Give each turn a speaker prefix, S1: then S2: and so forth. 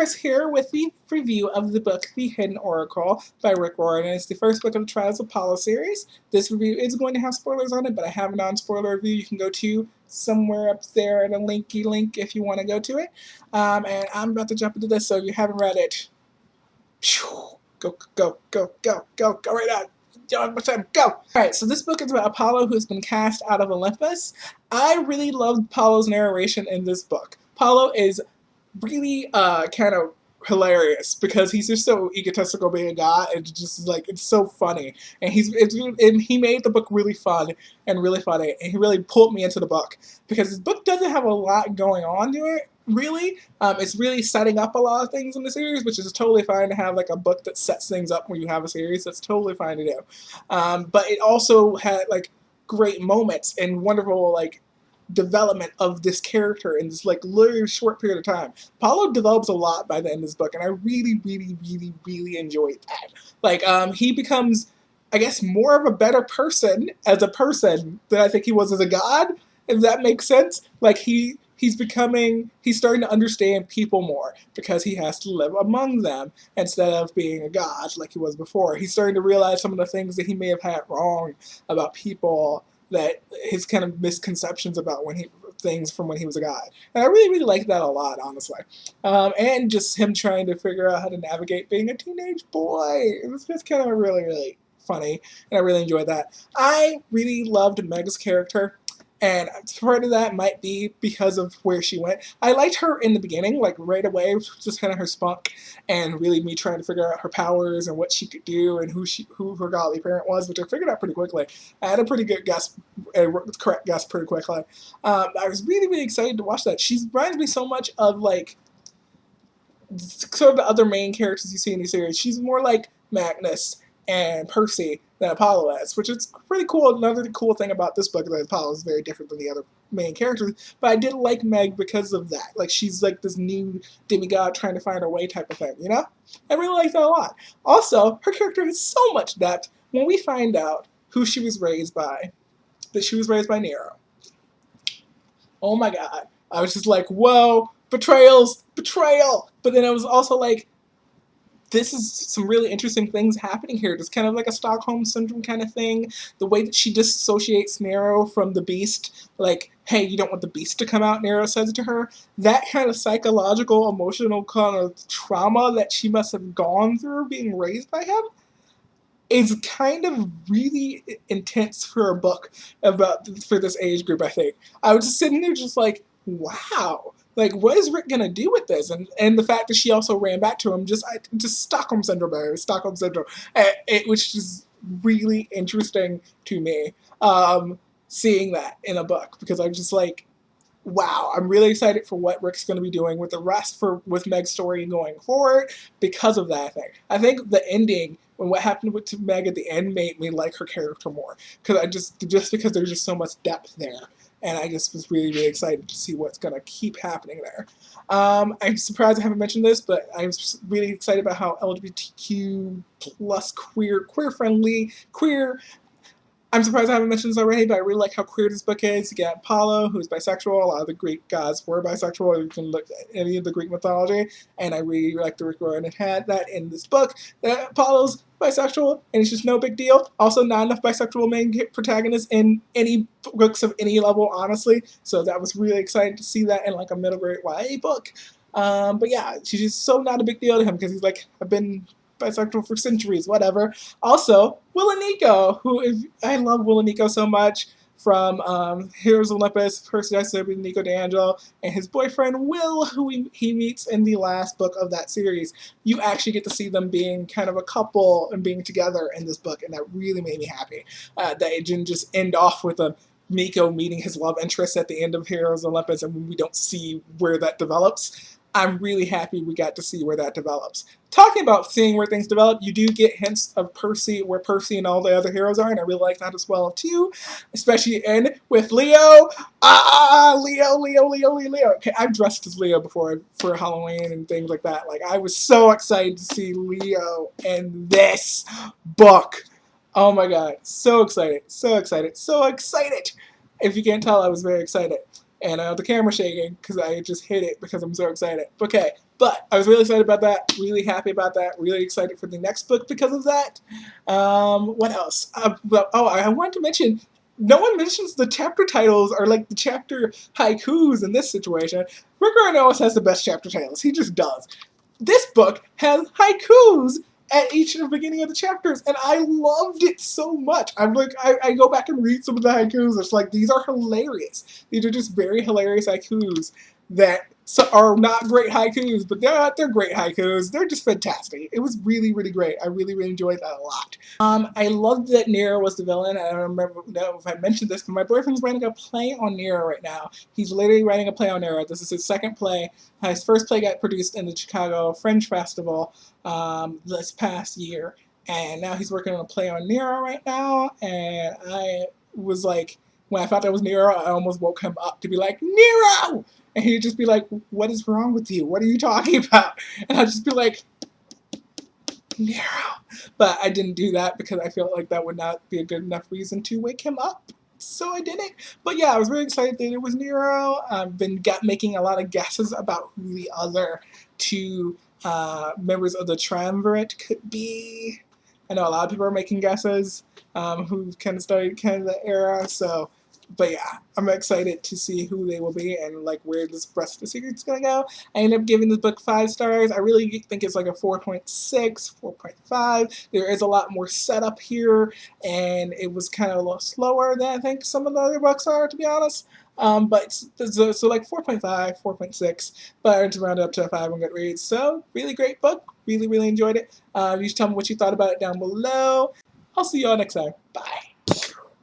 S1: Chris here with the review of the book The Hidden Oracle by Rick Riordan. It's the first book of the Trials of Apollo series. This review is going to have spoilers on it, but I have a non-spoiler review you can go to somewhere up there at a linky link if you want to go to it. And I'm about to jump into this, so if you haven't read it, go right now. Don't much time, go! Alright, so this book is about Apollo who's been cast out of Olympus. I really loved Apollo's narration in this book. Apollo is really kind of hilarious because he's just so egotistical being a god, and just like it's so funny, and he made the book really fun and really funny, and he really pulled me into the book because this book doesn't have a lot going on to it really. It's really setting up a lot of things in the series, which is totally fine to have like a book that sets things up when you have a series. That's totally fine to do, but it also had like great moments and wonderful like development of this character in this like literally short period of time. Apollo develops a lot by the end of this book, and I really enjoyed that. Like he becomes, I guess, more of a better person as a person than I think he was as a god, if that makes sense. Like he's starting to understand people more because he has to live among them instead of being a god like he was before. He's starting to realize some of the things that he may have had wrong about people, that his kind of misconceptions about things from when he was a guy. And I really like that a lot, honestly. And just him trying to figure out how to navigate being a teenage boy. It was just kind of really funny, and I really enjoyed that. I really loved Meg's character, and part of that might be because of where she went. I liked her in the beginning, like right away, just kind of her spunk, and really me trying to figure out her powers and what she could do and who her godly parent was, which I figured out pretty quickly. I had a pretty good guess, a correct guess pretty quickly. I was really excited to watch that. She reminds me so much of like sort of the other main characters you see in the series. She's more like Magnus and Percy than Apollo is, which is pretty cool. Another cool thing about this book is that Apollo is very different than the other main characters, but I did like Meg because of that. Like, she's like this new demigod trying to find her way type of thing, you know? I really like that a lot. Also, her character has so much depth when we find out who she was raised by, that she was raised by Nero. Oh my god. I was just like, whoa, betrayal! But then I was also like, this is some really interesting things happening here. It's kind of like a Stockholm Syndrome kind of thing. The way that she disassociates Nero from the Beast, like, hey, you don't want the Beast to come out, Nero says it to her. That kind of psychological, emotional kind of trauma that she must have gone through being raised by him is kind of really intense for a book for this age group, I think. I was just sitting there just like, wow. Like, what is Rick gonna do with this? And the fact that she also ran back to him, just Stockholm Syndrome, which is really interesting to me, seeing that in a book, because I'm just like, wow, I'm really excited for what Rick's going to be doing with the rest with Meg's story going forward because of that thing. I think the ending, when what happened to Meg at the end, made me like her character more, because just because there's just so much depth there. And I just was really excited to see what's going to keep happening there. I'm surprised I haven't mentioned this, but I'm really excited about how LGBTQ plus queer-friendly, I'm surprised I haven't mentioned this already, but I really like how queer this book is. You got Apollo, who's bisexual. A lot of the Greek gods were bisexual. You can look at any of the Greek mythology, and I really like the Rick Riordan had that in this book. That Apollo's bisexual, and it's just no big deal. Also, not enough bisexual main protagonists in any books of any level, honestly. So that was really exciting to see that in like a middle grade YA book. But yeah, she's just so not a big deal to him because he's like, I've been bisexual for centuries, whatever. Also, Will and Nico, I love Will and Nico so much, from Heroes of Olympus, Percy Jackson, Nico D'Angelo, and his boyfriend Will, who he meets in the last book of that series. You actually get to see them being kind of a couple and being together in this book, and that really made me happy. That it didn't just end off with Nico meeting his love interest at the end of Heroes of Olympus, and we don't see where that develops. I'm really happy we got to see where that develops. Talking about seeing where things develop, you do get hints of Percy, where Percy and all the other heroes are, and I really like that as well, too. Especially with Leo. Leo. Okay, I've dressed as Leo before for Halloween and things like that. Like, I was so excited to see Leo in this book. Oh my god, so excited. If you can't tell, I was very excited. And the camera's shaking because I just hit it because I'm so excited. Okay, But I was really excited about that, really happy about that, really excited for the next book because of that. What else? I wanted to mention, no one mentions the chapter titles or like the chapter haikus in this situation. Rick Riordan always has the best chapter titles. He just does. This book has haikus at each of the beginning of the chapters, and I loved it so much. I'm like, I go back and read some of the haikus. It's like, these are hilarious. These are just very hilarious haikus that are not great haikus, but they're great haikus. They're just fantastic. It was really, really great. I really, really enjoyed that a lot. I loved that Nero was the villain. I don't remember if I mentioned this, but my boyfriend's writing a play on Nero right now. He's literally writing a play on Nero. This is his second play. His first play got produced in the Chicago Fringe Festival this past year, and now he's working on a play on Nero right now. And I was like, when I thought that was Nero, I almost woke him up to be like, Nero! And he'd just be like, what is wrong with you? What are you talking about? And I'd just be like, Nero. But I didn't do that because I felt like that would not be a good enough reason to wake him up. So I didn't. But yeah, I was really excited that it was Nero. I've been making a lot of guesses about who the other two members of the triumvirate could be. I know a lot of people are making guesses who kind of started kind of the era. So, but yeah, I'm excited to see who they will be and like where this rest of the series is gonna go. I ended up giving this book 5 stars. I really think it's like a 4.6, 4.5. There is a lot more setup here, and it was kind of a little slower than I think some of the other books are, to be honest. But so like 4.5, 4.6, but it's rounded up to a 5 on Goodreads. So really great book. Really, really enjoyed it. You should tell me what you thought about it down below. I'll see you all next time. Bye.